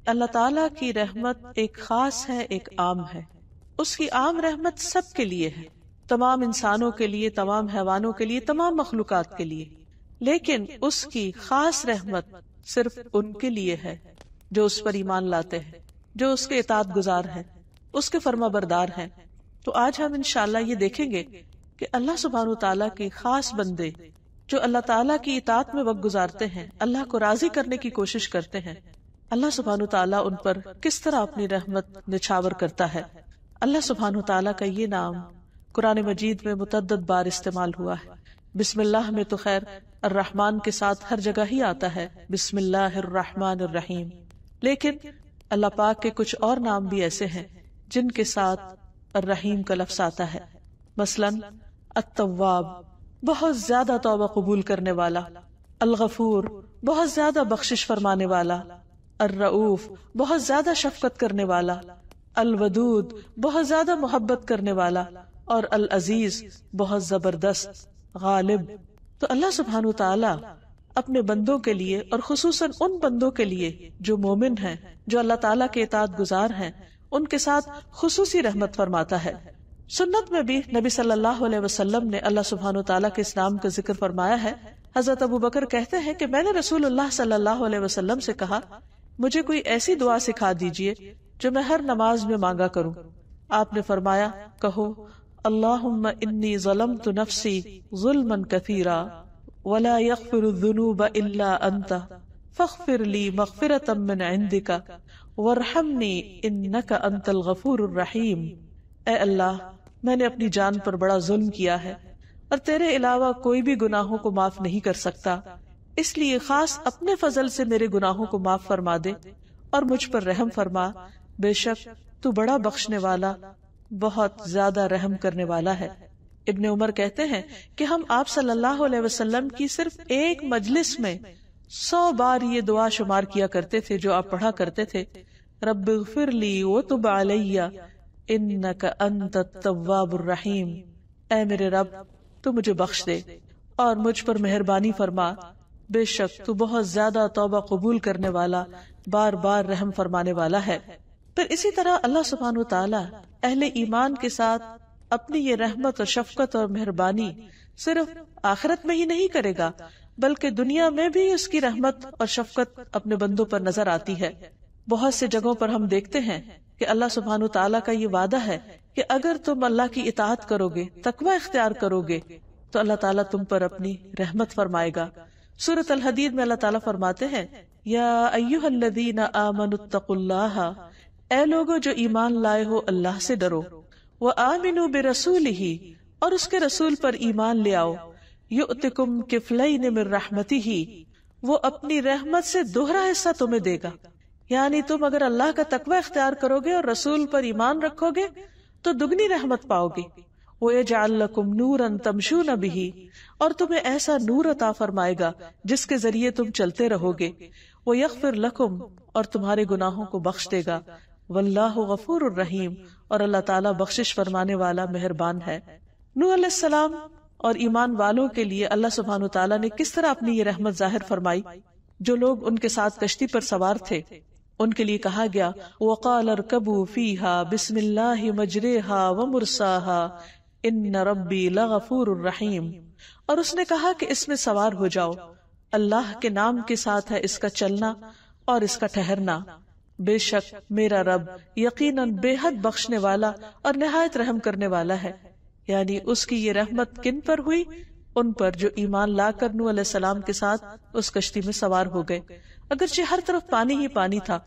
اللہ تعالیٰ کی رحمت ایک خاص ہے، ایک عام ہے. اس کی عام رحمت سب کے لیے ہے، تمام انسانوں کے لیے، تمام حیوانوں کے لیے، تمام مخلوقات کے لیے. لیکن اس کی خاص رحمت صرف ان کے لیے ہے جو اس پر ایمان لاتے ہیں، جو اس کے اطاعت گزار ہیں، اس کے فرما بردار ہیں. تو آج ہم انشاءاللہ یہ دیکھیں گے کہ اللہ سبحانہ وتعالیٰ کے خاص بندے جو اللہ تعالیٰ کی اطاعت میں وقت گزارتے ہیں، اللہ کو راضی کرنے کی کوشش کرتے ہیں، اللہ سبحانہ وتعالیٰ ان پر کس طرح اپنی رحمت نچھاور کرتا ہے. اللہ سبحانہ وتعالیٰ کا یہ نام قرآن مجید میں متعدد بار استعمال ہوا ہے. بسم اللہ میں تو خیر الرحمن کے ساتھ ہر جگہ ہی آتا ہے، بسم اللہ الرحمن الرحیم. لیکن اللہ پاک کے کچھ اور نام بھی ایسے ہیں جن کے ساتھ الرحیم کا لفظ آتا ہے. مثلاً التواب، بہت زیادہ توبہ قبول کرنے والا. الغفور، بہت زیادہ بخشش فرمانے والا. الرؤوف، بہت زیادہ شفقت کرنے والا. الودود، بہت زیادہ محبت کرنے والا. اور العزیز، بہت زبردست، غالب. تو اللہ سبحانہ وتعالی اپنے بندوں کے لیے اور خصوصاً ان بندوں کے لیے جو مومن ہیں، جو اللہ تعالیٰ کے اطاعت گزار ہیں، ان کے ساتھ خصوصی رحمت فرماتا ہے. سنت میں بھی نبی صلی اللہ علیہ وسلم نے اللہ سبحانہ وتعالیٰ کے اس نام کا ذکر فرمایا ہے. حضرت ابو بکر کہتے ہیں کہ میں نے رسول اللہ صلی اللہ علیہ وسلم سے کہا، مجھے کوئی ایسی دعا سکھا دیجئے جو میں ہر نماز میں مانگا کروں. آپ نے فرمایا، کہو اللہم انی ظلمت نفسی ظلما کثیرا ولا یغفر الذنوب الا انت فاغفر لی مغفرۃ من عندک وارحمنی انک انت الغفور الرحیم. اے اللہ، میں نے اپنی جان پر بڑا ظلم کیا ہے اور تیرے علاوہ کوئی بھی گناہوں کو معاف نہیں کر سکتا، اس لیے خاص اپنے فضل سے میرے گناہوں کو معاف فرما دے اور مجھ پر رحم فرما. بے شک تو بڑا بخشنے والا، بہت زیادہ رحم کرنے والا ہے. ابن عمر کہتے ہیں کہ ہم آپ صلی اللہ علیہ وسلم کی صرف ایک مجلس میں 100 بار یہ دعا شمار کیا کرتے تھے جو آپ پڑھا کرتے تھے، رب اغفر لی وتب علی انک انت التواب الرحیم. اے میرے رب، تو مجھے بخش دے اور مجھ پر مہربانی فرما، بے شک تو بہت زیادہ توبہ قبول کرنے والا، بار بار رحم فرمانے والا ہے. پھر اسی طرح اللہ سبحانہ وتعالی اہل ایمان کے ساتھ اپنی یہ رحمت اور شفقت اور مہربانی صرف آخرت میں ہی نہیں کرے گا، بلکہ دنیا میں بھی اس کی رحمت اور شفقت اپنے بندوں پر نظر آتی ہے. بہت سے جگہوں پر ہم دیکھتے ہیں کہ اللہ سبحانہ وتعالی کا یہ وعدہ ہے کہ اگر تم اللہ کی اطاعت کرو گے، تقوی اختیار کرو گے، تو اللہ تعالیٰ تم پر اپنی رحمت فرمائے گا. سورۃ الحدید میں اللہ تعالیٰ فرماتے ہیں، یا ایھا الذین آمنوا اتقوا اللہ، اے لوگو جو ایمان لائے ہو اللہ سے ڈرو. وآمنوا برسولہ، اور اس کے رسول پر ایمان لے آؤ. یؤتکم کفلین من رحمتہ، وہ اپنی رحمت سے دوہرا حصہ تمہیں دے گا. یعنی تم اگر اللہ کا تقوی اختیار کرو گے اور رسول پر ایمان رکھو گے تو دگنی رحمت پاؤ گے. وَيَجْعَلْ لَكُمْ نُورًا تَمْشُونَ بِهِ، اور تمہیں ایسا نور عطا فرمائے گا جس کے ذریعے تم چلتے رہو گے. وَيَغْفِرْ لَكُمْ، اور تمہارے گناہوں کو بخش دے گا. وَاللَّهُ غَفُورٌ الرحیم، اور اللہ تعالیٰ بخشش فرمانے والا مہربان ہے. نوح علیہ السلام اور ایمان والوں کے لیے اللہ سبحانہ وتعالیٰ نے کس طرح اپنی یہ رحمت ظاہر فرمائی. جو لوگ ان کے ساتھ کشتی پر سوار تھے ان کے لیے کہا گیا، وَقَالَ ارْكَبُوا فِيهَا بِسْمِ اللَّهِ مَجْرَاهَا وَمُرْسَاهَا إِنَّ رَبِّي لَغَفُورٌ رَحِيمٌ، اور اس نے کہا کہ اس میں سوار ہو جاؤ، اللہ کے نام کے ساتھ ہے اس کا چلنا اور اس کا ٹھہرنا، بے شک میرا رب یقیناً بے حد بخشنے والا اور نہایت رحم کرنے والا ہے. یعنی اس کی یہ رحمت کن پر ہوئی؟ ان پر جو ایمان لا کر نوح علیہ السلام کے ساتھ اس کشتی میں سوار ہو گئے. اگرچہ ہر طرف پانی ہی پانی تھا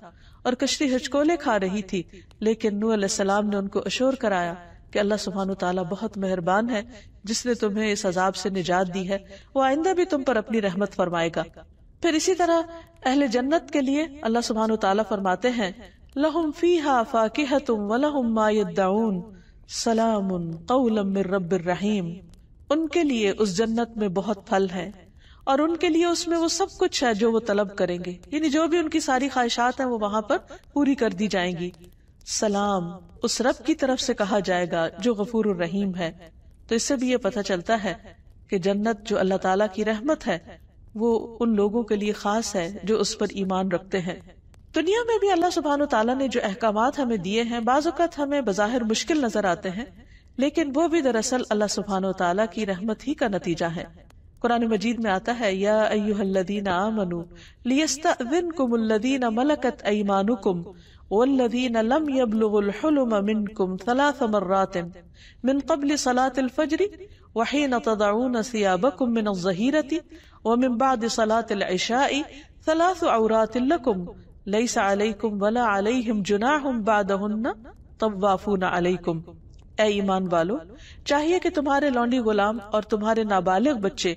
اور کشتی ہچکولے کھا رہی تھی، لیکن نوح علیہ السلام نے ان کو اشور کرایا کہ اللہ سبحانہ وتعالیٰ بہت مہربان ہے جس نے تمہیں اس عذاب سے نجات دی ہے، وہ آئندہ بھی تم پر اپنی رحمت فرمائے گا. پھر اسی طرح اہل جنت کے لیے اللہ سبحانہ وتعالیٰ فرماتے ہیں، لہم فیہا فاکہۃ ولہم ما یدعون سلام قولا من رب الرحیم. ان کے لیے اس جنت میں بہت پھل ہیں اور ان کے لیے اس میں وہ سب کچھ ہے جو وہ طلب کریں گے، یعنی جو بھی ان کی ساری خواہشات ہیں وہ وہاں پر پوری کر دی جائیں گی. سلام اس رب کی طرف سے کہا جائے گا جو غفور الرحیم ہے. تو اس سے بھی یہ پتہ چلتا ہے کہ جنت جو اللہ تعالیٰ کی رحمت ہے وہ ان لوگوں کے لیے خاص ہے جو اس پر ایمان رکھتے ہیں. دنیا میں بھی اللہ سبحانہ تعالیٰ نے جو احکامات ہمیں دیے ہیں بعض اوقات ہمیں بظاہر مشکل نظر آتے ہیں، لیکن وہ بھی دراصل اللہ سبحانہ تعالیٰ کی رحمت ہی کا نتیجہ ہے۔ قرآن مجید میں آتا ہے یا ایھا الذین آمنوا لیستأذنکم الذین ملکت ایمانکم والذین لم یبلغوا الحلم منکم 3 مرات من قبل صلاة الفجر وحین تضعون ثیابکم من الظہیرة ومن بعد صلاة العشاء 3 عورات لکم لیس علیکم ولا علیہم جناح بعدہن طوافون علیکم۔ اے ایمان والو، چاہیے کہ تمہارے لونڈی غلام اور تمہارے نابالغ بچے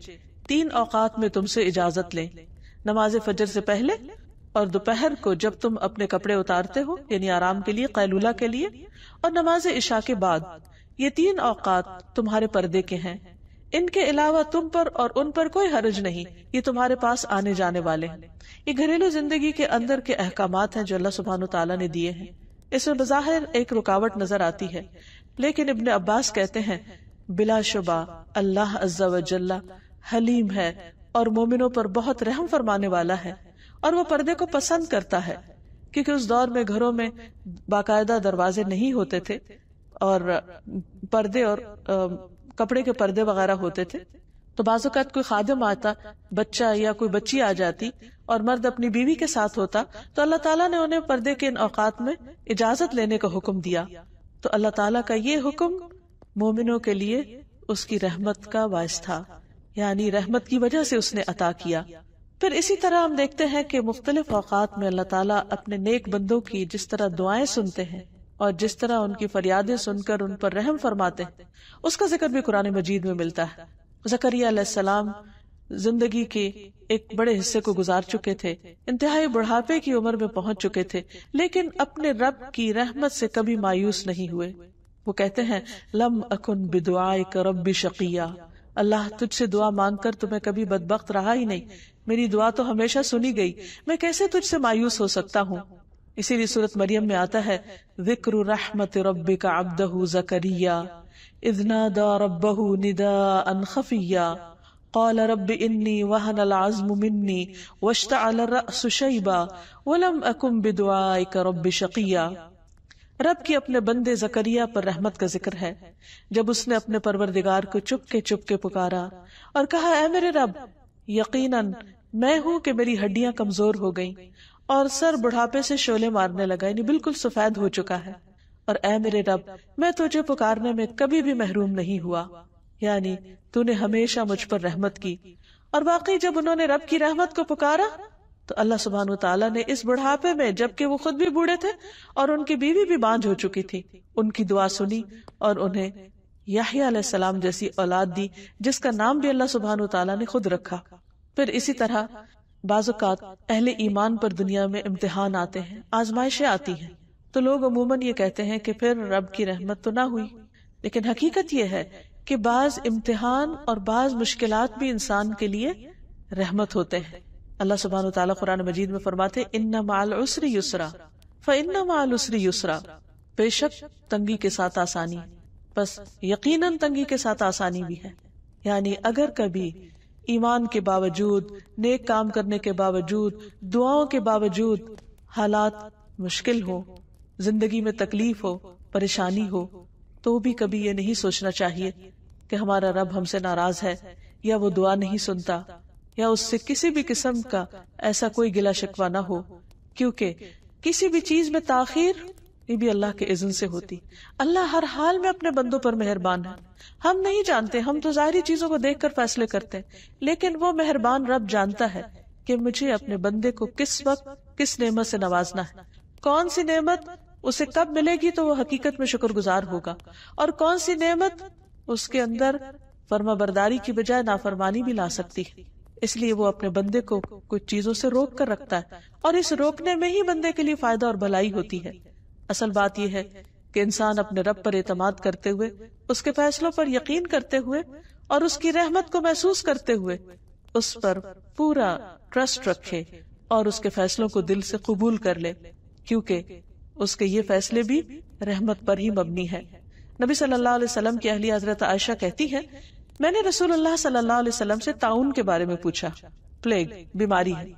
3 اوقات میں تم سے اجازت لیں، نماز فجر سے پہلے اور دوپہر کو جب تم اپنے کپڑے اتارتے ہو یعنی آرام کے لیے، قیلولہ کے لیے، اور نماز عشاء کے بعد۔ یہ 3 اوقات تمہارے پردے کے ہیں، ان کے علاوہ تم پر اور ان پر کوئی حرج نہیں، یہ تمہارے پاس آنے جانے والے ہیں۔ یہ گھریلو زندگی کے اندر کے احکامات ہیں جو اللہ سبحانہ تعالیٰ نے دیے ہیں۔ اس میں بظاہر ایک رکاوٹ نظر آتی ہے، لیکن ابن عباس کہتے ہیں بلا شبہ اللہ عز و جل حلیم ہے اور مومنوں پر بہت رحم فرمانے والا ہے، اور وہ پردے کو پسند کرتا ہے، کیونکہ اس دور میں گھروں میں باقاعدہ دروازے نہیں ہوتے تھے اور پردے اور کپڑے کے پردے وغیرہ ہوتے تھے، تو بعض اوقات کوئی خادم آتا، بچہ یا کوئی بچی آ جاتی اور مرد اپنی بیوی کے ساتھ ہوتا، تو اللہ تعالیٰ نے انہیں پردے کے ان اوقات میں اجازت لینے کا حکم دیا۔ تو اللہ تعالیٰ کا یہ حکم مومنوں کے لیے اس کی رحمت کا باعث تھا، یعنی رحمت کی وجہ سے اس نے عطا کیا۔ پھر اسی طرح ہم دیکھتے ہیں کہ مختلف اوقات میں اللہ تعالیٰ اپنے نیک بندوں کی جس طرح دعائیں سنتے ہیں اور جس طرح ان کی فریادیں سن کر ان پر رحم فرماتے ہیں، اس کا ذکر بھی قرآن مجید میں ملتا ہے۔ زکریا علیہ السلام زندگی کے ایک بڑے حصے کو گزار چکے تھے، انتہائی بڑھاپے کی عمر میں پہنچ چکے تھے، لیکن اپنے رب کی رحمت سے کبھی مایوس نہیں ہوئے۔ وہ کہتے ہیں لم اکن بدعائک رب شقیا، اللہ تجھ سے دعا مانگ کر تو میں کبھی بدبخت رہا ہی نہیں، میری دعا تو ہمیشہ سنی گئی، میں کیسے تجھ سے مایوس ہو سکتا ہوں۔ اسی لیے سورۃ مریم میں آتا ہے ذکر رحمت ربک عبدہ زکریا اذ نادى ربه نداء خفيا قال رب إني وهن العظم مني واشتعل الرأس شيبا ولم أكن بدعائك رب شقيا۔ رب کی اپنے بندے زکریا پر رحمت کا ذکر ہے جب اس نے اپنے پروردگار کو چپ کے پکارا اور کہا اے میرے رب، یقیناً میں ہوں کہ میری ہڈیاں کمزور ہو گئیں اور سر بڑھاپے سے شعلے مارنے لگا، یعنی بالکل سفید ہو چکا ہے، اور اے میرے رب میں تجھے پکارنے میں کبھی بھی محروم نہیں ہوا، یعنی تو نے ہمیشہ مجھ پر رحمت کی۔ اور واقعی جب انہوں نے رب کی رحمت کو پکارا تو اللہ سبحانہ تعالیٰ نے اس بڑھاپے میں، جبکہ وہ خود بھی بوڑھے تھے اور ان کی بیوی بھی بانجھ ہو چکی تھی، ان کی دعا سنی اور انہیں یحییٰ علیہ السلام جیسی اولاد دی، جس کا نام بھی اللہ سبحانہ تعالیٰ نے خود رکھا۔ پھر اسی طرح بعض اوقات اہل ایمان پر دنیا میں امتحان آتے ہیں، آزمائشیں آتی ہیں، تو لوگ عموماً یہ کہتے ہیں کہ پھر رب کی رحمت تو نہ ہوئی، لیکن حقیقت یہ ہے کہ بعض امتحان اور بعض مشکلات بھی انسان کے لیے رحمت ہوتے ہیں۔ اللہ سبحانہ وتعالیٰ قرآن مجید میں فرماتے ان مع العسر یسرا فإن مع العسر یسرا، بے شک تنگی کے ساتھ آسانی، بس یقیناً تنگی کے ساتھ آسانی بھی ہے۔ یعنی اگر کبھی ایمان کے باوجود، نیک کام کرنے کے باوجود، دعاؤں کے باوجود حالات مشکل ہو، زندگی میں تکلیف ہو، پریشانی ہو، تو بھی کبھی یہ نہیں سوچنا چاہیے کہ ہمارا رب ہم سے ناراض ہے یا وہ دعا نہیں سنتا یا اس سے کسی بھی قسم کا ایسا کوئی گلہ شکوہ نہ ہو، کیونکہ کسی بھی چیز میں تاخیر یہ بھی اللہ کے اذن سے ہوتی۔ اللہ ہر حال میں اپنے بندوں پر مہربان ہے، ہم نہیں جانتے، ہم تو ظاہری چیزوں کو دیکھ کر فیصلے کرتے ہیں، لیکن وہ مہربان رب جانتا ہے کہ مجھے اپنے بندے کو کس وقت کس نعمت سے نوازنا ہے، کون سی نعمت اسے کب ملے گی تو وہ حقیقت میں شکر گزار ہوگا، اور کون سی نعمت اس کے اندر فرما برداری کی بجائے نافرمانی بھی لا سکتی ہے۔ اس لیے وہ اپنے بندے کو کچھ چیزوں سے روک کر رکھتا ہے، اور اس روکنے میں ہی بندے کے لیے فائدہ اور بھلائی ہوتی ہے۔ اصل بات یہ ہے کہ انسان اپنے رب پر اعتماد کرتے ہوئے، اس کے فیصلوں پر یقین کرتے ہوئے اور اس کی رحمت کو محسوس کرتے ہوئے اس پر پورا ٹرسٹ رکھے اور اس کے فیصلوں کو دل سے قبول کر لے، کیونکہ اس کے یہ فیصلے بھی رحمت پر ہی مبنی ہے۔ نبی صلی اللہ علیہ وسلم کی اہلیہ حضرت عائشہ کہتی ہے، میں نے رسول اللہ صلی اللہ علیہ وسلم سے طاعون کے بارے میں پوچھا، پلیگ بیماری ہے،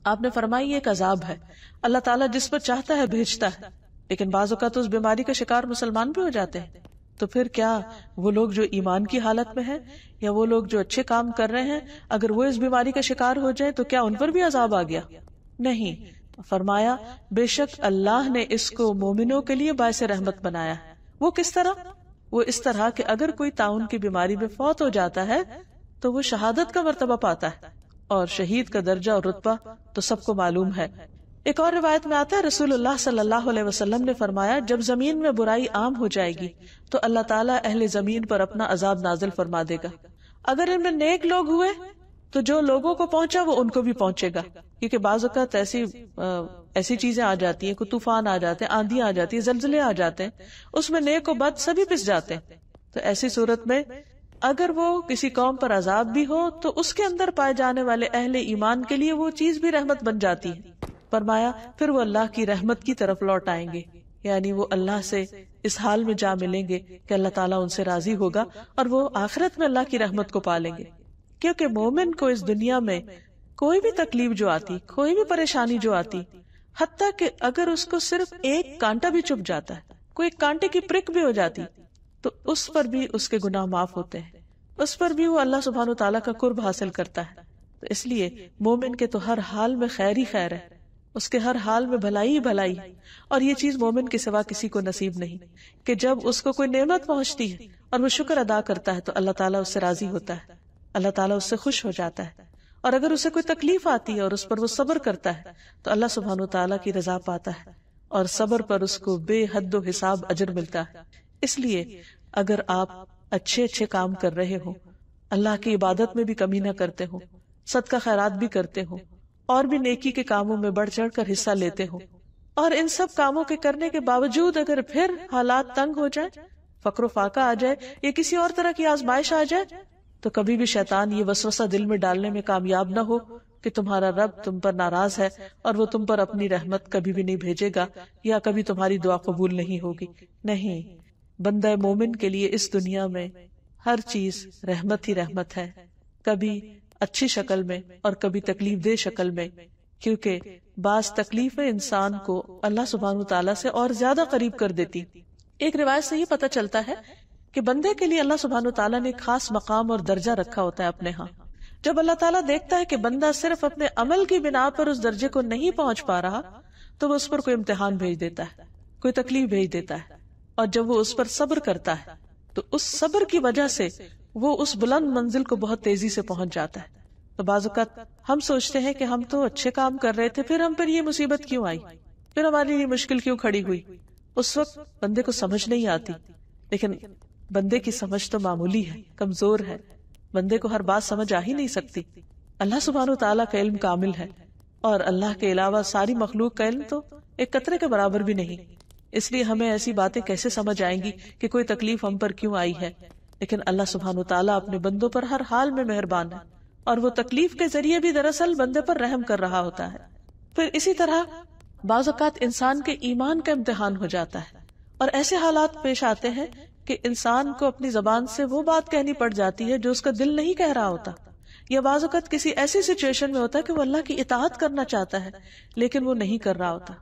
آپ نے فرمائی یہ ایک عذاب ہے، اللہ تعالیٰ جس پر چاہتا ہے بھیجتا ہے، لیکن بعض اوقات اس بیماری کا شکار مسلمان بھی ہو جاتے ہیں. تو پھر کیا وہ لوگ جو ایمان کی حالت میں ہیں یا وہ لوگ جو اچھے کام کر رہے ہیں، اگر وہ اس بیماری کا شکار ہو جائے تو کیا ان پر بھی عذاب آ گیا؟ نہیں. فرمایا بے شک اللہ نے اس کو مومنوں کے لیے باعث رحمت بنایا ہے. وہ کس طرح؟ وہ اس طرح کہ اگر کوئی طاعون کی بیماری میں فوت ہو جاتا ہے تو وہ شہادت کا مرتبہ پاتا ہے، اور شہید کا درجہ اور رتبہ تو سب کو معلوم ہے. ایک اور روایت میں آتا ہے رسول اللہ صلی اللہ علیہ وسلم نے فرمایا جب زمین میں برائی عام ہو جائے گی تو اللہ تعالیٰ اہل زمین پر اپنا عذاب نازل فرما دے گا. اگر ان میں نیک لوگ ہوئے تو جو لوگوں کو پہنچا وہ ان کو بھی پہنچے گا، کیونکہ بعض اوقات ایسی چیزیں آ جاتی ہیں، کوئی طوفان آ جاتے ہیں، آندھی آ جاتی ہے، زلزلے آ جاتے ہیں، اس میں نیک و بد سبھی پس جاتے ہیں. تو ایسی صورت میں اگر وہ کسی قوم پر عذاب بھی ہو تو اس کے اندر پائے جانے والے اہل ایمان کے لیے وہ چیز بھی رحمت بن جاتی ہے. فرمایا پھر وہ اللہ کی رحمت کی طرف لوٹ آئیں گے، یعنی وہ اللہ سے اس حال میں جا ملیں گے کہ اللہ تعالیٰ ان سے راضی ہوگا اور وہ آخرت میں اللہ کی رحمت کو پالیں گے. کیونکہ مومن کو اس دنیا میں کوئی بھی تکلیف جو آتی، کوئی بھی پریشانی جو آتی، حتیٰ کہ اگر اس کو صرف ایک کانٹا بھی چبھ جاتا ہے، کوئی کانٹے کی پرک بھی ہو جاتی، تو اس پر بھی اس کے گناہ معاف ہوتے ہیں، اس پر بھی وہ اللہ سبحانہ و تعالیٰ کا قرب حاصل کرتا ہے. تو اس لیے مومن کے تو ہر حال میں خیر ہی خیر ہے، اس کے ہر حال میں بھلائی ہی بھلائی، اور یہ چیز مومن کے سوا کسی کو نصیب نہیں کہ جب اس کو کوئی نعمت پہنچتی ہے اور وہ شکر ادا کرتا ہے تو اللہ تعالیٰ اس سے راضی ہوتا ہے، اللہ تعالیٰ اس سے خوش ہو جاتا ہے. اور اگر اسے کوئی تکلیف آتی ہے اور اس پر وہ صبر کرتا ہے تو اللہ سبحانہ و تعالیٰ کی رضا پاتا ہے، اور صبر پر اس کو بے حد و حساب اجر ملتا ہے. اس لیے اگر آپ اچھے اچھے کام کر رہے ہو، اللہ کی عبادت میں بھی کمی نہ کرتے ہو، صدقہ خیرات بھی کرتے ہو، اور بھی نیکی کے کاموں میں بڑھ چڑھ کر حصہ لیتے ہو، اور ان سب کاموں کے کرنے کے باوجود اگر پھر حالات تنگ ہو جائے، فقر و فاقہ آ جائے یا کسی اور طرح کی آزمائش آ جائے، تو کبھی بھی شیطان یہ وسوسہ دل میں ڈالنے میں کامیاب نہ ہو کہ تمہارا رب تم پر ناراض ہے اور وہ تم پر اپنی رحمت کبھی بھی نہیں بھیجے گا یا کبھی تمہاری دعا قبول نہیں ہوگی. نہیں، بندہ مومن کے لیے اس دنیا میں ہر چیز رحمت ہی رحمت ہے، کبھی اچھی شکل میں اور کبھی تکلیف دہ شکل میں، کیونکہ بعض تکلیفیں انسان کو اللہ سبحانہ وتعالیٰ سے اور زیادہ قریب کر دیتی. ایک روایت سے یہ پتہ چلتا ہے کہ بندے کے لیے اللہ سبحانہ وتعالیٰ نے ایک خاص مقام اور درجہ رکھا ہوتا ہے اپنے ہاں. جب اللہ تعالیٰ دیکھتا ہے کہ بندہ صرف اپنے عمل کی بنا پر اس درجے کو نہیں پہنچ پا رہا تو وہ اس پر کوئی امتحان بھیج دیتا ہے، کوئی تکلیف بھیج دیتا ہے، اور جب وہ اس پر صبر کرتا ہے تو اس صبر کی وجہ سے وہ اس بلند منزل کو بہت تیزی سے پہنچ جاتا ہے. تو بعض اوقات ہم سوچتے ہیں کہ ہم تو اچھے کام کر رہے تھے، پھر ہم پر یہ مصیبت کیوں آئی، پھر ہمارے لیے مشکل کیوں کھڑی ہوئی. اس وقت بندے کو سمجھ نہیں آتی، لیکن بندے کی سمجھ تو معمولی ہے، کمزور ہے، بندے کو ہر بات سمجھ آ ہی نہیں سکتی. اللہ سبحانہ وتعالیٰ کا علم کامل ہے، اور اللہ کے علاوہ ساری مخلوق کا علم تو ایک قطرے کے برابر بھی نہیں. اس لیے ہمیں ایسی باتیں کیسے سمجھ آئیں گی کہ کوئی تکلیف ہم پر کیوں آئی ہے. لیکن اللہ سبحانہ وتعالیٰ اپنے بندوں پر ہر حال میں مہربان ہے، اور وہ تکلیف کے ذریعے بھی دراصل بندے پر رحم کر رہا ہوتا ہے. پھر اسی طرح بعض اوقات انسان کے ایمان کا امتحان ہو جاتا ہے، اور ایسے حالات پیش آتے ہیں کہ انسان کو اپنی زبان سے وہ بات کہنی پڑ جاتی ہے جو اس کا دل نہیں کہہ رہا ہوتا، یا بعض اوقات کسی ایسی سچویشن میں ہوتا ہے کہ وہ اللہ کی اطاعت کرنا چاہتا ہے لیکن وہ نہیں کر رہا ہوتا،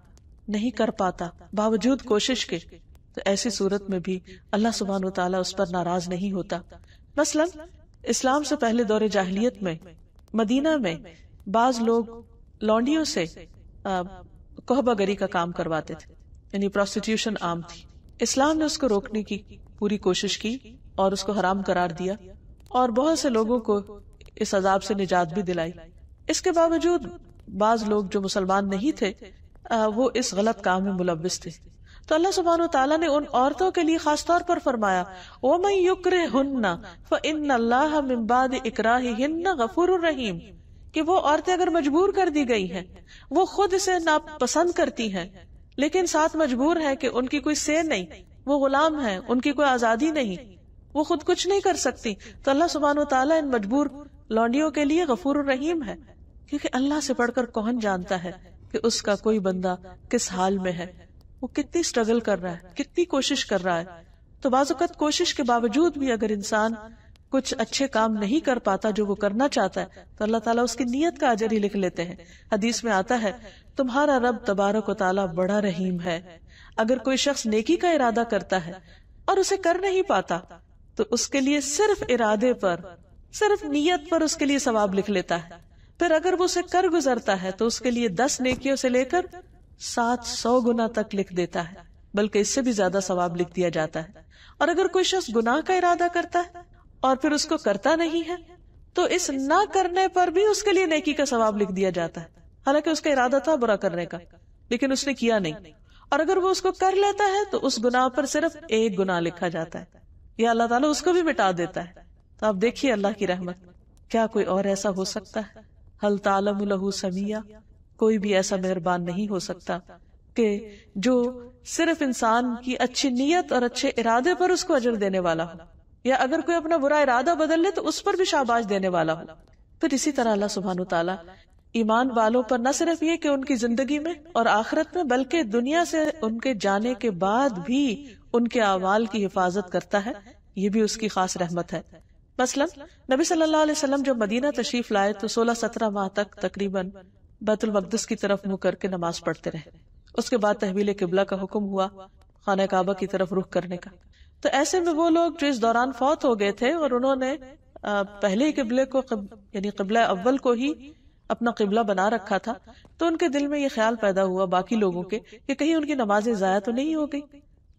نہیں کر پاتا باوجود کوشش کے. تو ایسی صورت میں بھی اللہ سبحانہ وتعالیٰ اس پر ناراض نہیں ہوتا. مثلا اسلام سے پہلے دور جاہلیت میں مدینہ میں بعض لوگ لونڈیوں سے کوہبہ گری کا کام کرواتے تھے، یعنی پروسٹیٹیوشن عام تھی. اسلام نے اس کو روکنے کی پوری کوشش کی اور اس کو حرام قرار دیا، اور بہت سے لوگوں کو اس عذاب سے نجات بھی دلائی. اس کے باوجود بعض لوگ جو مسلمان نہیں تھے وہ اس غلط کام میں ملوث تھے. تو اللہ سبحانہ وتعالیٰ نے ان عورتوں کے لیے خاص طور پر فرمایا وَمَن يُكْرِهُنَّ فَإِنَّ اللَّهَ مِن بَعْدِ إِكْرَاهِهِنَّ غَفُورٌ رَحِيمٌ، کہ وہ عورتیں اگر مجبور کر دی گئی ہیں، وہ خود اسے ناپسند کرتی ہیں لیکن ساتھ مجبور ہے کہ ان کی کوئی سے نہیں، وہ غلام ہیں، ان کی کوئی آزادی نہیں، وہ خود کچھ نہیں کر سکتی. تو اللہ سبحانہ وتعالیٰ ان مجبور لونڈیوں کے لیے غفور الرحیم ہے، کیونکہ اللہ سے بڑھ کر کون جانتا ہے کہ اس کا کوئی بندہ کس حال میں ہے، وہ کتنی سٹرگل کر رہا ہے، کتنی کوشش کر رہا ہے. تو بعض اوقات کوشش کے باوجود بھی اگر انسان کچھ اچھے کام نہیں کر پاتا جو وہ کرنا چاہتا ہے تو اللہ تعالیٰ اس کی نیت کا اجر ہی لکھ لیتے ہیں. حدیث میں آتا ہے تمہارا رب تبارک و تعالیٰ بڑا رحیم ہے. اگر کوئی شخص نیکی کا ارادہ کرتا ہے اور اسے کر نہیں پاتا تو اس کے لیے صرف ارادے پر، صرف نیت پر اس کے لیے ثواب لکھ لیتا ہے. پھر اگر وہ اسے کر گزرتا ہے تو اس کے لیے 10 نیکیوں سے لے کر 700 گنا تک لکھ دیتا ہے، بلکہ اس سے بھی زیادہ ثواب لکھ دیا جاتا ہے. اور اگر کوئی شخص گناہ کا ارادہ کرتا ہے اور پھر اس کو کرتا نہیں ہے تو اس نہ کرنے پر بھی اس کے لیے نیکی کا ثواب لکھ دیا جاتا ہے، حالانکہ اس کا ارادہ تھا برا کرنے کا لیکن اس نے کیا نہیں. اور اگر وہ اس کو کر لیتا ہے تو اس گناہ پر صرف 1 گناہ لکھا جاتا ہے، یا اللہ تعالیٰ اس کو بھی مٹا دیتا ہے. تو آپ دیکھیے اللہ کی رحمت، کیا کوئی اور ایسا ہو سکتا ہے؟ ہل تعلم لہ سمیہ، کوئی بھی ایسا مہربان نہیں ہو سکتا کہ جو صرف انسان کی اچھی نیت اور اچھے ارادے پر اس کو اجر دینے والا ہو، یا اگر کوئی اپنا برا ارادہ بدل لے تو اس پر بھی شاباش دینے والا ہو. پھر اسی طرح اللہ سبحانہ وتعالیٰ ایمان والوں پر نہ صرف یہ کہ ان کی زندگی میں اور آخرت میں، بلکہ دنیا سے ان کے جانے کے بعد بھی ان کے اعمال کی حفاظت کرتا ہے. یہ بھی اس کی خاص رحمت ہے. مثلا نبی صلی اللہ علیہ وسلم جب مدینہ تشریف لائے تو 16-17 ماہ تک تقریباً بیت المقدس کی طرف منہ کر کے نماز پڑھتے رہے. اس کے بعد تحویل قبلہ کا حکم ہوا، خانہ کعبہ کی طرف رخ کرنے کا. تو ایسے میں وہ لوگ جو اس دوران فوت ہو گئے تھے اور انہوں نے پہلے ہی قبلے کو یعنی قبلہ اول کو ہی اپنا قبلہ بنا رکھا تھا، تو ان کے دل میں یہ خیال پیدا ہوا باقی لوگوں کے کہ کہیں ان کی نمازیں ضائع تو نہیں ہو گئی.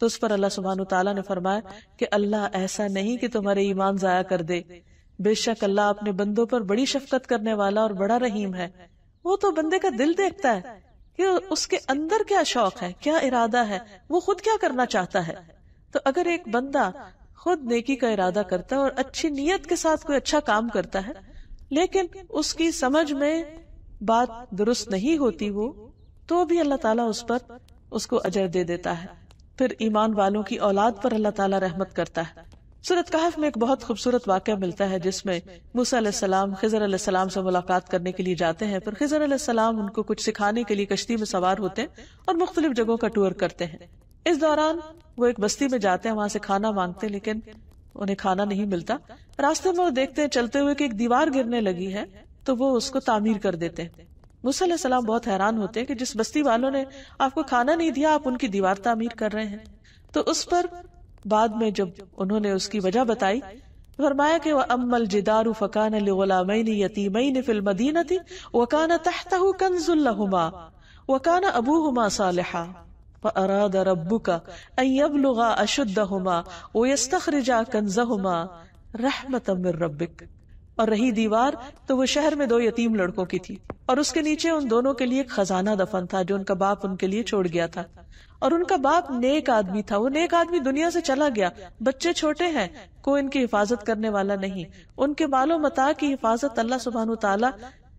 تو اس پر اللہ سبحانہ تعالیٰ نے فرمایا کہ اللہ ایسا نہیں کہ تمہارے ایمان ضائع کر دے، بے شک اللہ اپنے بندوں پر بڑی شفقت کرنے والا اور بڑا رحیم ہے. وہ تو بندے کا دل دیکھتا ہے کہ اس کے اندر کیا شوق ہے، کیا ارادہ ہے، وہ خود کیا کرنا چاہتا ہے. تو اگر ایک بندہ خود نیکی کا ارادہ کرتا ہے اور اچھی نیت کے ساتھ کوئی اچھا کام کرتا ہے لیکن اس کی سمجھ میں بات درست نہیں ہوتی وہ، تو بھی اللہ تعالیٰ اس پر اس کو اجر دے دیتا ہے. پھر ایمان والوں کی اولاد پر اللہ تعالیٰ رحمت کرتا ہے. سورۃ کہف میں ایک بہت خوبصورت واقعہ ملتا ہے جس میں موسیٰ علیہ السلام خضر علیہ السلام سے ملاقات کرنے کے لیے جاتے ہیں. پھر خضر علیہ السلام ان کو کچھ سکھانے کے لیے کشتی میں سوار ہوتے ہیں اور مختلف جگہوں کا ٹور کرتے ہیں. اس دوران وہ ایک بستی میں جاتے ہیں، وہاں سے کھانا مانگتے ہیں لیکن انہیں کھانا نہیں ملتا. راستے میں وہ دیکھتے ہیں چلتے ہوئے کہ ایک دیوار گرنے لگی ہے تو وہ اس کو تعمیر کر دیتے ہیں. موسیٰ علیہ السلام بہت حیران ہوتے ہیں کہ جس بستی والوں نے آپ کو کھانا نہیں دیا آپ ان کی دیوار تعمیر کر رہے ہیں. تو اس پر بعد میں جب انہوں نے اس کی وجہ بتائی فرمایا کہ وَأَمَّا الْجِدَارُ فَكَانَ لِغُلَامَيْنِ يَتِيمَيْنِ فِي الْمَدِينَةِ وَكَانَ تَحْتَهُ كَنْزٌ لَهُمَا وَكَانَ أَبُوهُمَا صَالِحًا فَأَرَادَ رَبُّكَ أَن يَبْلُغَا أَشُدَّهُمَا وَيَسْتَخْرِجَا كَنْزَهُمَا رَحْمَةً مِّن رَّبِّكَ. اور رہی دیوار تو وہ شہر میں 2 یتیم لڑکوں کی تھی اور اس کے نیچے ان دونوں کے لیے ایک خزانہ دفن تھا جو ان کا باپ ان کے لیے چھوڑ گیا تھا. اور ان کا باپ نیک آدمی تھا، وہ نیک آدمی دنیا سے چلا گیا، بچے چھوٹے ہیں، کوئی ان کی حفاظت کرنے والا نہیں. ان کے مال و متاع کی حفاظت اللہ سبحانہ تعالیٰ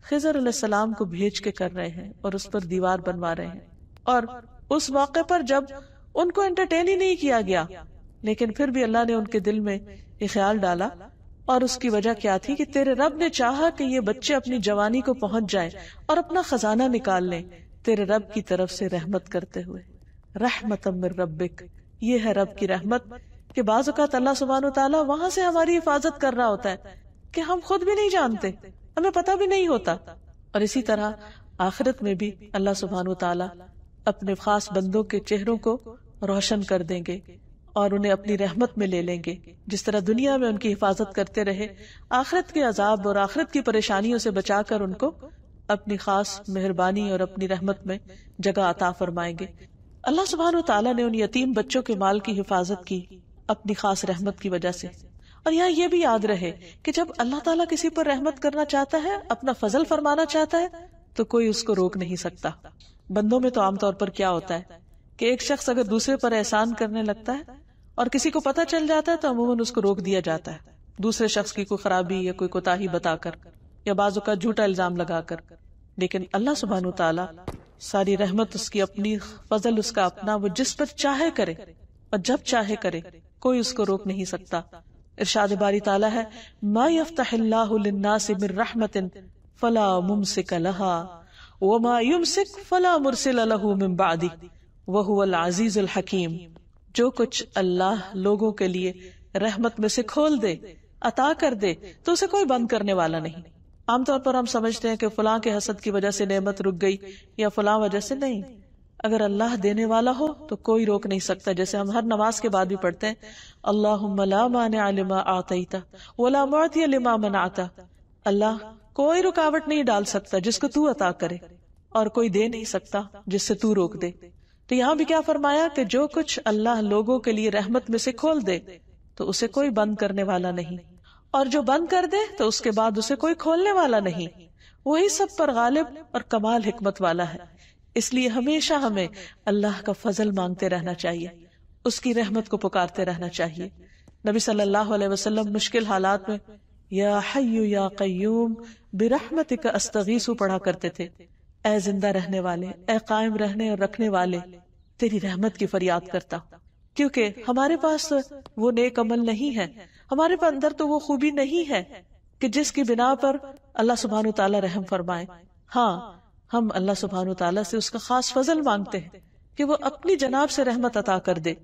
خضر علیہ السلام کو بھیج کے کر رہے ہیں اور اس پر دیوار بنوا رہے ہیں. اور اس موقع پر جب ان کو انٹرٹین ہی نہیں کیا گیا لیکن پھر بھی اللہ نے ان کے دل میں یہ خیال ڈالا. اور اس کی وجہ کیا تھی کہ تیرے رب نے چاہا کہ یہ بچے اپنی جوانی کو پہنچ جائیں اور اپنا خزانہ نکال لیں تیرے رب کی طرف سے رحمت کرتے ہوئے. رحمت من ربک، یہ ہے رب کی رحمت کہ بعض اوقات اللہ سبحانہ وتعالیٰ وہاں سے ہماری حفاظت کر رہا ہوتا ہے کہ ہم خود بھی نہیں جانتے، ہمیں پتہ بھی نہیں ہوتا. اور اسی طرح آخرت میں بھی اللہ سبحانہ وتعالیٰ اپنے خاص بندوں کے چہروں کو روشن کر دیں گے اور انہیں اپنی رحمت میں لے لیں گے. جس طرح دنیا میں ان کی حفاظت کرتے رہے، آخرت کے عذاب اور آخرت کی پریشانیوں سے بچا کر ان کو اپنی خاص مہربانی اور اپنی رحمت میں جگہ عطا فرمائیں گے. اللہ سبحانہ وتعالیٰ نے ان یتیم بچوں کے مال کی حفاظت کی اپنی خاص رحمت کی وجہ سے. اور یہاں یہ بھی یاد رہے کہ جب اللہ تعالیٰ کسی پر رحمت کرنا چاہتا ہے، اپنا فضل فرمانا چاہتا ہے، تو کوئی اس کو روک نہیں سکتا. بندوں میں تو عام طور پر کیا ہوتا ہے کہ ایک شخص اگر دوسرے پر احسان کرنے لگتا ہے اور کسی کو پتہ چل جاتا ہے تو عموماً اس کو روک دیا جاتا ہے دوسرے شخص کی کوئی خرابی یا کوئی کوتاہی بتا کر یا بعض اوقات جھوٹا الزام لگا کر. لیکن اللہ سبحانہ وتعالیٰ ساری رحمت اس کی اپنی، فضل اس کا اپنا، وہ جس پر چاہے کرے اور جب چاہے کرے، کوئی اس کو روک نہیں سکتا. ارشاد باری تعالیٰ ہے ما یفتح اللہ للناس من رحمت فلا ممسک لها وما یمسک فلا مرسل له من بعدہ وہو العزیز الحکیم. جو کچھ اللہ لوگوں کے لیے رحمت میں سے کھول دے عطا کر دے تو اسے کوئی بند کرنے والا نہیں. عام طور پر ہم سمجھتے ہیں کہ فلاں کے حسد کی وجہ سے نعمت رک گئی یا فلاں وجہ سے. نہیں، اگر اللہ دینے والا ہو تو کوئی روک نہیں سکتا. جیسے ہم ہر نماز کے بعد بھی پڑھتے ہیں اللہم لا مانع لما اعطیت ولا معطی لما منعت. اللہ کوئی رکاوٹ نہیں ڈال سکتا جس کو تو عطا کرے، اور کوئی دے نہیں سکتا جس سے تو روک دے. تو یہاں بھی کیا فرمایا کہ جو کچھ اللہ لوگوں کے لیے رحمت میں سے کھول دے تو اسے کوئی بند کرنے والا نہیں، اور جو بند کر دے تو اس کے بعد اسے کوئی کھولنے والا نہیں. وہی سب پر غالب اور کمال حکمت والا ہے. اس لیے ہمیشہ ہمیں اللہ کا فضل مانگتے رہنا چاہیے، اس کی رحمت کو پکارتے رہنا چاہیے. نبی صلی اللہ علیہ وسلم مشکل حالات میں یا حی یا قیوم برحمتک استغیث پڑھا کرتے تھے. اے زندہ رہنے والے، اے قائم رہنے اور رکھنے والے، تیری رحمت کی فریاد کرتا ہوں. کیونکہ ہمارے پاس وہ نیک عمل نہیں ہے، ہمارے اندر تو وہ خوبی نہیں ہے کہ جس کی بنا پر اللہ سبحانہ وتعالی رحم فرمائے. ہاں، ہم اللہ سبحانہ وتعالی سے اس کا خاص فضل مانگتے ہیں کہ وہ اپنی جناب سے رحمت عطا کر دے.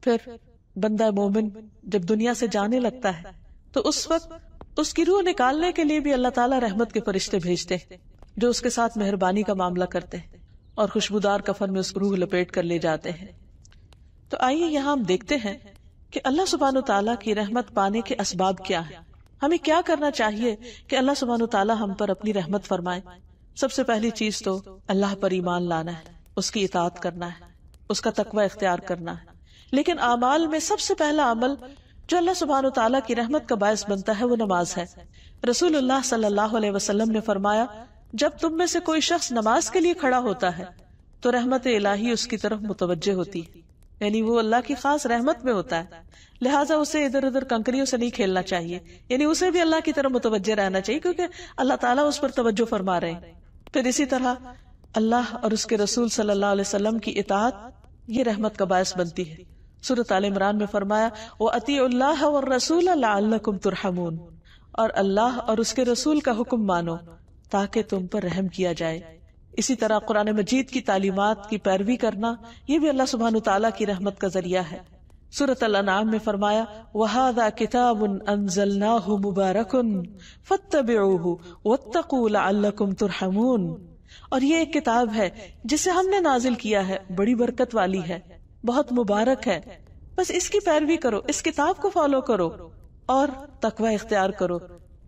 پھر بندہ مومن جب دنیا سے جانے لگتا ہے تو اس وقت اس کی روح نکالنے کے لیے بھی اللہ تعالیٰ رحمت کے فرشتے بھیجتے ہیں جو اس کے ساتھ مہربانی کا معاملہ کرتے ہیں اور خوشبودار کفن میں اس کو روح لپیٹ کر لے جاتے ہیں. تو آئیے یہاں ہم دیکھتے ہیں کہ اللہ سبحانہ وتعالیٰ کی رحمت پانے کے اسباب کیا ہیں. ہمیں کیا کرنا چاہیے کہ اللہ سبحانہ وتعالیٰ ہم پر اپنی رحمت فرمائے. سب سے پہلی چیز تو اللہ پر ایمان لانا ہے، اس کی اطاعت کرنا ہے، اس کا تقوی اختیار کرنا ہے. لیکن اعمال میں سب سے پہلا عمل جو اللہ سبحانہ وتعالیٰ کی رحمت کا باعث بنتا ہے وہ نماز ہے. رسول اللہ صلی اللہ علیہ وسلم نے فرمایا جب تم میں سے کوئی شخص نماز کے لیے کھڑا ہوتا ہے تو رحمت الہی اس کی طرف متوجہ ہوتی ہے، یعنی وہ اللہ کی خاص رحمت میں ہوتا ہے. لہٰذا اسے ادھر ادھر کنکریوں سے نہیں کھیلنا چاہیے، یعنی اسے بھی اللہ کی طرف متوجہ رہنا چاہیے کیونکہ اللہ تعالیٰ اس پر توجہ فرما رہے ہیں. پھر اسی طرح اللہ اور اس کے رسول صلی اللہ علیہ وسلم کی اطاعت یہ رحمت کا باعث بنتی ہے. سورۃ آل عمران میں فرمایا وَأَطِیعُوا اللَّهَ وَالرَّسُولَ لَعَلَّکُمْ تُرْحَمُونَ، اور اللہ اور اس کے رسول کا حکم مانو تاکہ تم پر رحم کیا جائے. اسی طرح قرآن مجید کی تعلیمات کی پیروی کرنا یہ بھی اللہ سبحانہ وتعالیٰ کی رحمت کا ذریعہ ہے. سورۃ الانعام میں فرمایا وَهَذَا كِتَابٌ أَنزَلْنَاهُ مُبَارَكٌ فَاتَّبِعُوهُ وَاتَّقُوا لَعَلَّكُمْ تُرْحَمُونَ، اور یہ ایک کتاب ہے جسے ہم نے نازل کیا ہے، بڑی برکت والی ہے، بہت مبارک ہے، بس اس کی پیروی کرو، اس کتاب کو فالو کرو اور تقوی اختیار کرو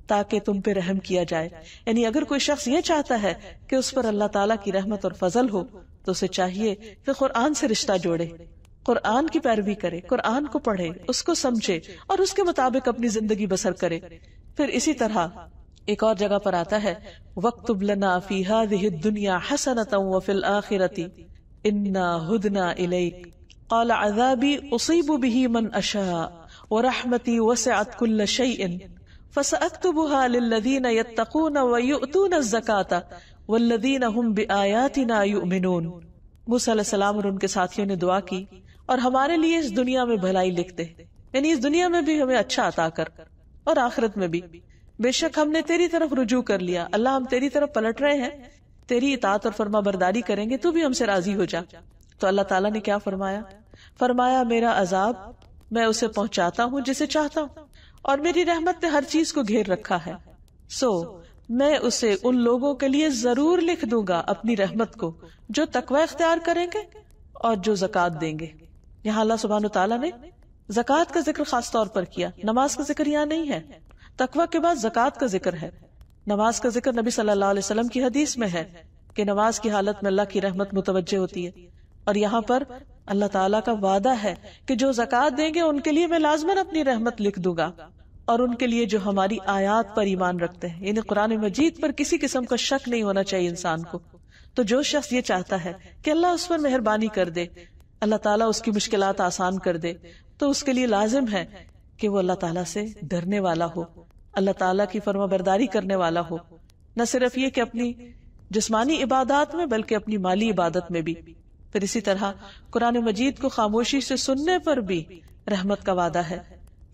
تاکہ تم پہ رحم کیا جائے. یعنی اگر کوئی شخص یہ چاہتا ہے کہ اس پر اللہ تعالیٰ کی رحمت اور فضل ہو تو اسے چاہیے کہ قرآن سے رشتہ جوڑے، قرآن کی پیروی کرے، قرآن کو پڑھے، اس کو سمجھے اور اس کے مطابق اپنی زندگی بسر کرے. پھر اسی طرح ایک اور جگہ پر آتا ہے وَاكْتُبْ لَنَا فِي هَذِهِ الدُّنْيَا حَسَنَةً وَفِي الْآخِرَةِ إِنَّا هُدْنَا إِلَيْكَ قَالَ عَذَابِي أُصِيبُ بِهِ مَنْ أَشَاءُ وَرَحْمَتِي وَسِعَتْ كُلَّ شَيْءٍ فَسَأَكْتُبُهَا لِلَّذِينَ يَتَّقُونَ وَيُؤْتُونَ الزَّكَاةَ وَالَّذِينَ هُمْ بِآيَاتِنَا يُؤْمِنُونَ. موسیٰ علیہ السلام اور ان کے ساتھیوں نے دعا کی اور ہمارے لیے اس دنیا میں بھلائی لکھ دے، یعنی اس دنیا میں بھی ہمیں اچھا عطا کر اور آخرت میں بھی. بے شک ہم نے تیری طرف رجوع کر لیا، اللہ ہم تیری طرف پلٹ رہے ہیں، تیری اطاعت اور فرما برداری کریں گے، تو بھی ہم سے راضی ہو جا. تو اللہ تعالیٰ نے کیا فرمایا؟ فرمایا میرا عذاب میں اسے پہنچاتا ہوں جسے چاہتا ہوں، اور میری رحمت نے ہر چیز کو گھیر رکھا ہے، سو میں اسے ان لوگوں کے لیے ضرور لکھ دوں گا اپنی رحمت کو جو تقوی اختیار کریں گے اور جو زکوٰۃ دیں گے. یہاں اللہ سبحانہ تعالیٰ نے زکوٰۃ کا ذکر خاص طور پر کیا، نماز کا ذکر یہاں نہیں ہے. تقوی کے بعد زکوٰۃ کا ذکر ہے. نماز کا ذکر نبی صلی اللہ علیہ وسلم کی حدیث میں ہے کہ نماز کی حالت میں اللہ کی رحمت متوجہ ہوتی ہے، اور یہاں پر اللہ تعالیٰ کا وعدہ ہے کہ جو زکوٰۃ دیں گے ان کے لیے میں لازماً اپنی رحمت لکھ دوں گا، اور ان کے لیے جو ہماری آیات پر ایمان رکھتے ہیں، یعنی قرآن مجید پر کسی قسم کا شک نہیں ہونا چاہیے انسان کو. تو جو شخص یہ چاہتا ہے کہ اللہ اس پر مہربانی کر دے، اللہ تعالیٰ اس کی مشکلات آسان کر دے، تو اس کے لیے لازم ہے کہ وہ اللہ تعالیٰ سے ڈرنے والا ہو، اللہ تعالیٰ کی فرما برداری کرنے والا ہو، نہ صرف یہ کہ اپنی جسمانی عبادات میں بلکہ اپنی مالی عبادت میں بھی. پھر اسی طرح قرآن مجید کو خاموشی سے سننے پر بھی رحمت کا وعدہ ہے.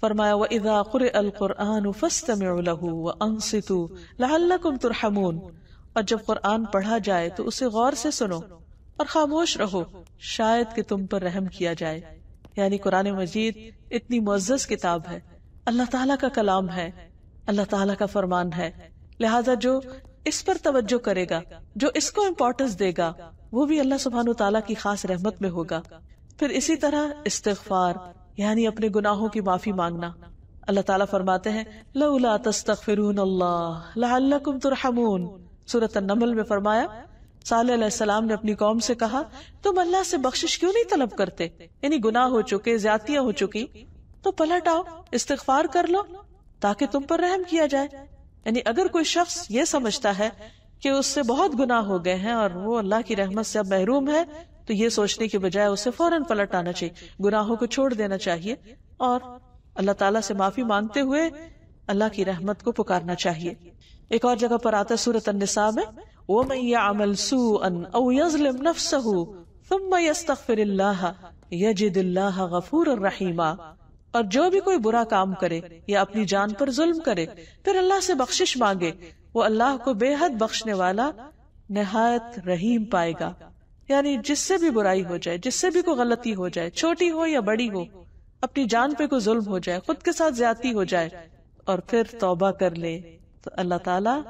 فرمایا وَإِذَا قُرِئَ الْقُرْآنُ فَاسْتَمِعُوا لَهُ وَأَنصِتُوا لَعَلَّكُمْ تُرْحَمُونَ، اور جب قرآن پڑھا جائے تو اسے غور سے سنو اور خاموش رہو، شاید کہ تم پر رحم کیا جائے. یعنی قرآن مجید اتنی معزز کتاب ہے، اللہ تعالیٰ کا کلام ہے، اللہ تعالیٰ کا فرمان ہے، لہذا جو اس پر توجہ کرے گا، جو اس کو امپورٹنس دے گا، وہ بھی اللہ سبحانہ تعالیٰ کی خاص رحمت میں ہوگا۔ پھر اسی طرح استغفار یعنی اپنے گناہوں کی معافی مانگنا۔ اللہ تعالیٰ فرماتے ہیں لولا تستغفرون اللہ لعلکم ترحمون، سورۃ النمل میں فرمایا صالح علیہ السلام نے اپنی قوم سے کہا تم اللہ سے بخشش کیوں نہیں طلب کرتے، یعنی گناہ ہو چکے، زیادتیاں ہو چکی تو پلٹ آؤ، استغفار کر لو تاکہ تم پر رحم کیا جائے۔ یعنی اگر کوئی شخص یہ سمجھتا ہے کہ اس سے بہت گناہ ہو گئے ہیں اور وہ اللہ کی رحمت سے اب محروم ہے، تو یہ سوچنے کے بجائے اسے فوراً پلٹ آنا چاہیے، گناہوں کو چھوڑ دینا چاہیے اور اللہ تعالیٰ سے معافی مانگتے ہوئے اللہ کی رحمت کو پکارنا چاہیے۔ ایک اور جگہ پر آتا ہے سورۃ النساء میں وَمَن يَعْمَلْ سُوءًا أَوْ يَظْلِمْ نَفْسَهُ ثُمَّ يَسْتَغْفِرِ اللَّهَ يَجِدِ اللَّهَ غَفُورًا رَحِيمًا، اور جو بھی کوئی برا کام کرے یا اپنی جان پر ظلم کرے پھر اللہ سے بخشش مانگے، وہ اللہ کو بے حد بخشنے والا نہایت رحیم پائے گا۔ یعنی جس سے بھی برائی ہو جائے، جس سے بھی کوئی غلطی ہو جائے، چھوٹی ہو یا بڑی ہو، اپنی جان پہ کوئی ظلم ہو جائے، خود کے ساتھ زیادتی ہو جائے اور پھر توبہ کر لے تو اللہ تعالیٰ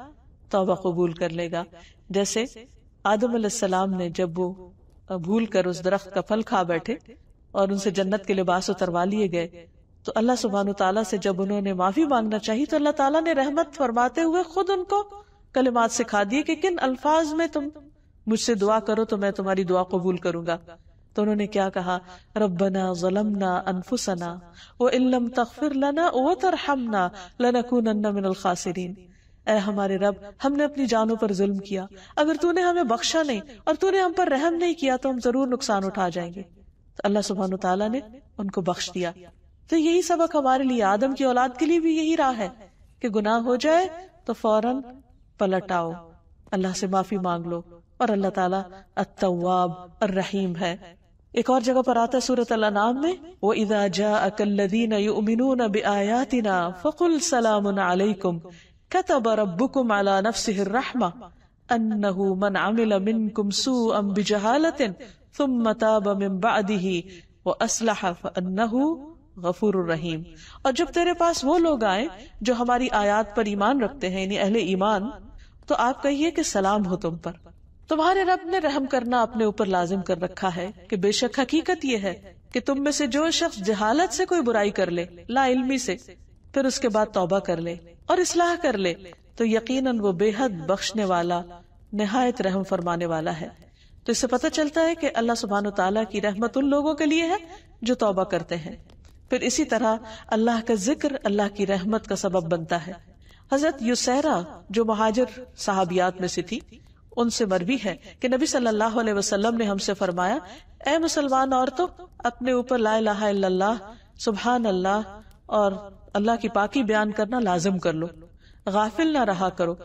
توبہ قبول کر لے گا۔ جیسے آدم علیہ السلام نے جب وہ بھول کر اس درخت کا پھل کھا بیٹھے اور ان سے جنت کے لباس اتروا لیے گئے، تو اللہ سبحانہ تعالیٰ سے جب انہوں نے معافی مانگنا چاہی تو اللہ تعالیٰ نے رحمت فرماتے ہوئے خود ان کو کلمات سکھا دیے کہ کن الفاظ میں تم مجھ سے دعا کرو تو میں تمہاری دعا قبول کروں گا۔ تو انہوں نے کیا کہا، ربنا ظلمنا انفسنا وان لم تغفر لنا وترحمنا لنکونن من الخاسرین، اے ہمارے رب ہم نے اپنی جانوں پر ظلم کیا، اگر تو نے ہمیں بخشا نہیں اور تو نے ہم پر رحم نہیں کیا تو ہم ضرور نقصان اٹھا جائیں گے۔ تو اللہ سبحانہ تعالیٰ نے ان کو بخش دیا۔ تو یہی سبق ہمارے لیے، آدم کی اولاد کے لیے بھی یہی راہ ہے کہ گناہ ہو جائے تو فوراً پلٹ آؤ، اللہ سے معافی مانگ لو، اور اللہ تعالیٰ التواب الرحیم ہے۔ ایک اور جگہ پر آتا ہے سورۃ الانعام میں وَإِذَا جَاءَكَ الَّذِينَ يُؤْمِنُونَ بِآيَاتِنَا فَقُلْ سَلَامٌ عَلَيْكُمْ كَتَبَ رَبُّكُمْ عَلَى نَفْسِهِ الرَّحْمَةَ أَنَّهُ مَنْ عَمِلَ مِنْكُمْ سُوءًا بِجَهَالَةٍ ثُمَّ تَابَ مِنْ بَعْدِهِ وَأَصْلَحَ فَأَنَّهُ غَفُورٌ رَحِيمٌ۔ اور جب تیرے پاس وہ لوگ آئیں جو ہماری آیات پر ایمان رکھتے ہیں، یعنی اہل ایمان، تو آپ کہیے کہ سلام ہو تم پر، تمہارے رب نے رحم کرنا اپنے اوپر لازم کر رکھا ہے کہ بے شک حقیقت یہ ہے کہ تم میں سے جو شخص جہالت سے کوئی برائی کر لے، لا علمی سے، پھر اس کے بعد توبہ کر لے اور اصلاح کر لے تو یقیناً وہ بے حد بخشنے والا، نہایت رحم فرمانے والا ہے۔ تو اس سے پتہ چلتا ہے کہ اللہ سبحانہ تعالیٰ کی رحمت ان لوگوں کے لیے ہے جو توبہ کرتے ہیں۔ پھر اسی طرح اللہ کا ذکر اللہ کی رحمت کا سبب بنتا ہے۔ حضرت یسیرہ جو مہاجر صحابیات میں سے تھی، ان سے مروی ہے کہ نبی صلی اللہ علیہ وسلم نے ہم سے فرمایا، اے مسلمان عورتوں، اپنے اوپر لا الہ الا اللہ، سبحان اللہ اور اللہ کی پاکی بیان کرنا لازم کر لو، غافل نہ رہا کرو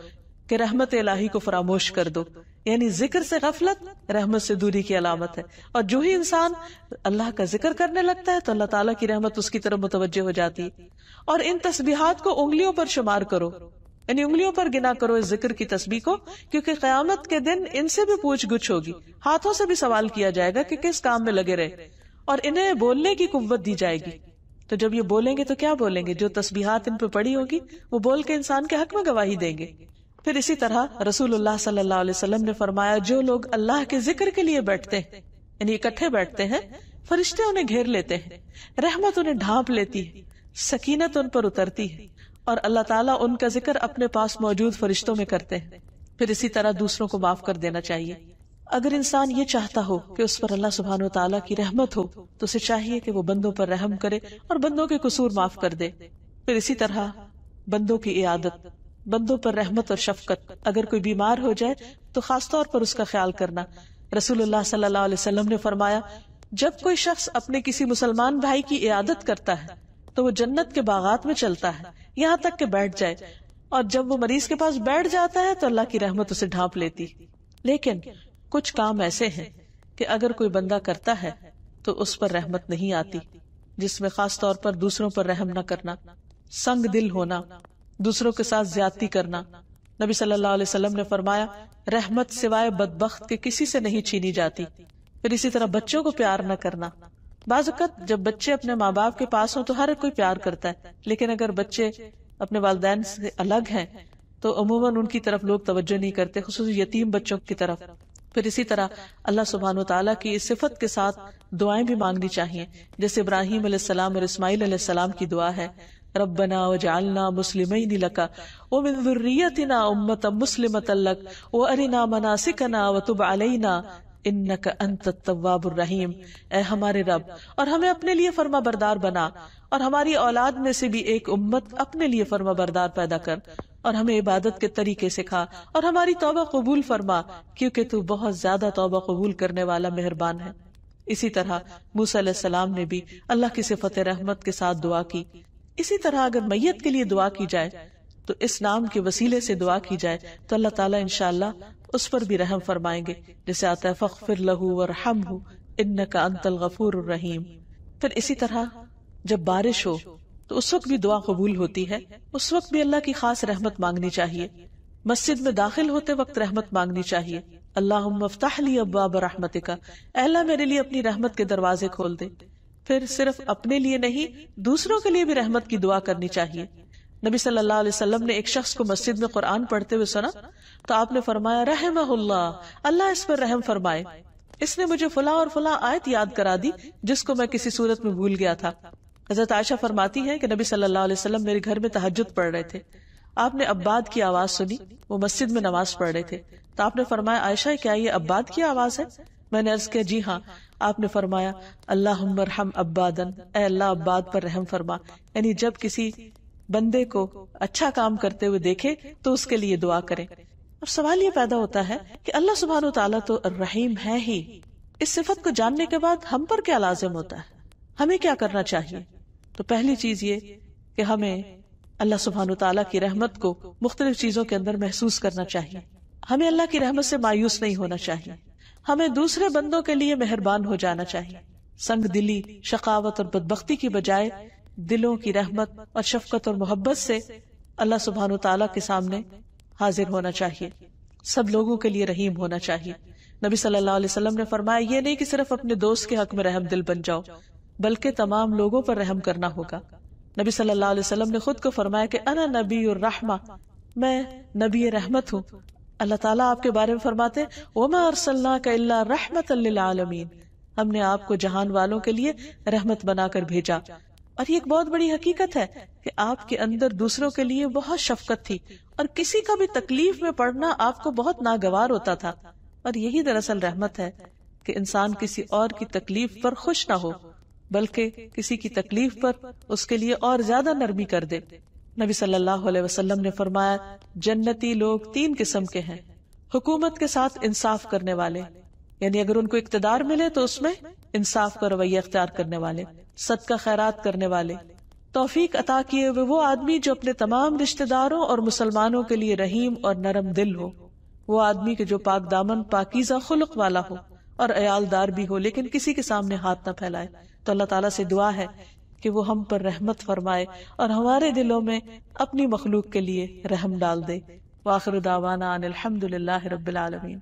کہ رحمت الہی کو فراموش کر دو۔ یعنی ذکر سے غفلت رحمت سے دوری کی علامت ہے، اور جو ہی انسان اللہ کا ذکر کرنے لگتا ہے تو اللہ تعالیٰ کی رحمت اس کی طرف متوجہ ہو جاتی ہے۔ اور ان تسبیحات کو انگلیوں پر شمار کرو، یعنی انگلیوں پر گنا کرو اس ذکر کی تسبیح کو، کیونکہ قیامت کے دن ان سے بھی پوچھ گچھ ہوگی، ہاتھوں سے بھی سوال کیا جائے گا کہ کس کام میں لگے رہے، اور انہیں بولنے کی قوت دی جائے گی۔ تو جب یہ بولیں گے تو کیا بولیں گے؟ جو تسبیحات ان پہ پڑی ہوگی وہ بول کے انسان کے حق میں گواہی دیں گے۔ پھر اسی طرح رسول اللہ صلی اللہ علیہ وسلم نے فرمایا، جو لوگ اللہ کے ذکر کے لیے بیٹھتے ہیں، یعنی اکٹھے بیٹھتے ہیں، فرشتے انہیں گھیر لیتے ہیں، رحمت انہیں ڈھانپ لیتی ہے، سکینت ان پر اترتی ہے، اور اللہ تعالیٰ ان کا ذکر اپنے پاس موجود فرشتوں میں کرتے ہیں۔ پھر اسی طرح دوسروں کو معاف کر دینا چاہیے۔ اگر انسان یہ چاہتا ہو کہ اس پر اللہ سبحانہ و تعالیٰ کی رحمت ہو تو اسے چاہیے کہ وہ بندوں پر رحم کرے اور بندوں کے قصور معاف کر دے۔ پھر اسی طرح بندوں کی عیادت، بندوں پر رحمت اور شفقت، اگر کوئی بیمار ہو جائے تو خاص طور پر اس کا خیال کرنا۔ رسول اللہ صلی اللہ علیہ وسلم نے فرمایا، جب کوئی شخص اپنے کسی مسلمان بھائی کی عیادت کرتا ہے تو وہ جنت کے باغات میں چلتا ہے یہاں تک کہ بیٹھ جائے، اور جب وہ مریض کے پاس بیٹھ جاتا ہے تو اللہ کی رحمت اسے ڈھانپ لیتی۔ لیکن کچھ کام ایسے ہیں کہ اگر کوئی بندہ کرتا ہے تو اس پر رحمت نہیں آتی، جس میں خاص طور پر دوسروں پر رحم نہ کرنا، سنگ دل ہونا، دوسروں کے ساتھ زیادتی کرنا۔ نبی صلی اللہ علیہ وسلم نے فرمایا، رحمت سوائے بدبخت کے کسی سے نہیں چھینی جاتی۔ پھر اسی طرح بچوں کو پیار نہ کرنا، بعض اوقات جب بچے اپنے ماں باپ کے پاس ہوں تو ہر کوئی پیار کرتا ہے، لیکن اگر بچے اپنے والدین سے الگ ہیں تو عموماً ان کی طرف لوگ توجہ نہیں کرتے، خصوصی یتیم بچوں کی طرف۔ پھر اسی طرح اللہ سبحانہ وتعالیٰ کی اس صفت کے ساتھ دعائیں بھی مانگنی چاہیے، جیسے ابراہیم علیہ السلام اور اسماعیل علیہ السلام کی دعا ہے، ربنا وجعلنا مسلمین لک ومن ذریتنا امۃ مسلمۃ لک وارنا مناسکنا وتب علینا انک انت التواب الرحیم۔ اے ہمارے رب، اور ہمیں اپنے لیے فرما بردار بنا، اور ہماری اولاد میں سے بھی ایک امت اپنے لیے فرما بردار پیدا کر، اور ہمیں عبادت کے طریقے سکھا، اور ہماری توبہ قبول فرما، کیونکہ تو بہت زیادہ توبہ قبول کرنے والا مہربان ہے۔ اسی طرح موسیٰ علیہ السلام نے بھی اللہ کی صفت رحمت کے ساتھ دعا کی۔ اسی طرح اگر میت کے لیے دعا کی جائے تو اس نام کے وسیلے سے دعا کی جائے تو اللہ تعالیٰ انشاءاللہ اس پر بھی رحم فرمائیں گے، جیسے آتا ہے فاغفر لہ وارحمہ انک انت الغفور الرحیم۔ پھر اسی طرح جب بارش ہو تو اس وقت بھی دعا قبول ہوتی ہے، اس وقت بھی اللہ کی خاص رحمت مانگنی چاہیے۔ مسجد میں داخل ہوتے وقت رحمت مانگنی چاہیے، اللہم افتح لی ابواب رحمتک، اے اللہ میرے لیے اپنی رحمت کے دروازے کھول دے۔ پھر صرف اپنے لیے نہیں، دوسروں کے لیے بھی رحمت کی دعا کرنی چاہیے۔ نبی صلی اللہ علیہ وسلم نے ایک شخص کو مسجد میں قرآن پڑھتے ہوئے سنا تو آپ نے فرمایا رحمہ اللہ، اللہ اس پر رحم فرمائے، اس نے مجھے فلاں اور فلاں آیت یاد کرا دی جس کو میں کسی صورت میں بھول گیا تھا۔ حضرت عائشہ فرماتی ہیں کہ نبی صلی اللہ علیہ وسلم میرے گھر میں تہجد پڑھ رہے تھے، آپ نے عباد کی آواز سنی، وہ مسجد میں نماز پڑھ رہے تھے، تو آپ نے فرمایا عائشہ کیا یہ عباد کی آواز ہے؟ میں نے عرض کیا جی ہاں۔ آپ نے فرمایا اللہم ارحم عبادن، اے اللہ عباد پر رحم فرما، یعنی جب کسی بندے کو اچھا کام کرتے ہوئے دیکھے تو اس کے لیے دعا کریں۔ اب سوال یہ پیدا ہوتا ہے کہ اللہ سبحانہ وتعالیٰ تو الرحیم ہے ہی، اس صفت کو جاننے کے بعد ہم پر کیا لازم ہوتا ہے، ہمیں کیا کرنا چاہیے؟ تو پہلی چیز یہ کہ ہمیں اللہ سبحانہ وتعالیٰ کی رحمت کو مختلف چیزوں کے اندر محسوس کرنا چاہیے، ہمیں اللہ کی رحمت سے مایوس نہیں ہونا چاہیے، ہمیں دوسرے بندوں کے لیے مہربان ہو جانا چاہیے، سنگ دلی، شقاوت اور بدبختی کی بجائے دلوں کی رحمت اور شفقت اور محبت سے اللہ سبحانہ وتعالیٰ کے سامنے حاضر ہونا چاہیے، سب لوگوں کے لیے رحیم ہونا چاہیے۔ نبی صلی اللہ علیہ وسلم نے فرمایا یہ نہیں کہ صرف اپنے دوست کے حق میں رحم دل بن جاؤ، بلکہ تمام لوگوں پر رحم کرنا ہوگا۔ نبی صلی اللہ علیہ وسلم نے خود کو فرمایا کہ انا نبی الرحمہ، میں نبی رحمت ہوں۔ اللہ تعالیٰ آپ کے بارے میں فرماتے وما ارسلناک الا رحمۃ للعالمین، ہم نے آپ کو جہان والوں کے لیے رحمت بنا کر بھیجا۔ اور یہ ایک بہت بڑی حقیقت ہے کہ آپ کے اندر دوسروں کے لیے بہت شفقت تھی، اور کسی کا بھی تکلیف میں پڑنا آپ کو بہت ناگوار ہوتا تھا، اور یہی دراصل رحمت ہے کہ انسان کسی اور کی تکلیف پر خوش نہ ہو بلکہ کسی کی تکلیف پر اس کے لیے اور زیادہ نرمی کر دے۔ نبی صلی اللہ علیہ وسلم نے فرمایا جنتی لوگ 3 قسم کے ہیں، حکومت کے ساتھ انصاف کرنے والے، یعنی اگر ان کو اقتدار ملے تو اس میں انصاف کا رویہ اختیار کرنے والے، صدقہ خیرات کرنے والے، توفیق عطا کیے ہوئے وہ آدمی جو اپنے تمام رشتہ داروں اور مسلمانوں کے لیے رحیم اور نرم دل ہو، وہ آدمی کہ جو پاک دامن پاکیزہ خلق والا ہو اور عیالدار بھی ہو لیکن کسی کے سامنے ہاتھ نہ پھیلائے۔ تو اللہ تعالیٰ سے دعا ہے کہ وہ ہم پر رحمت فرمائے اور ہمارے دلوں میں اپنی مخلوق کے لیے رحم ڈال دے۔ وآخر دعوانا ان الحمد للہ رب العالمین۔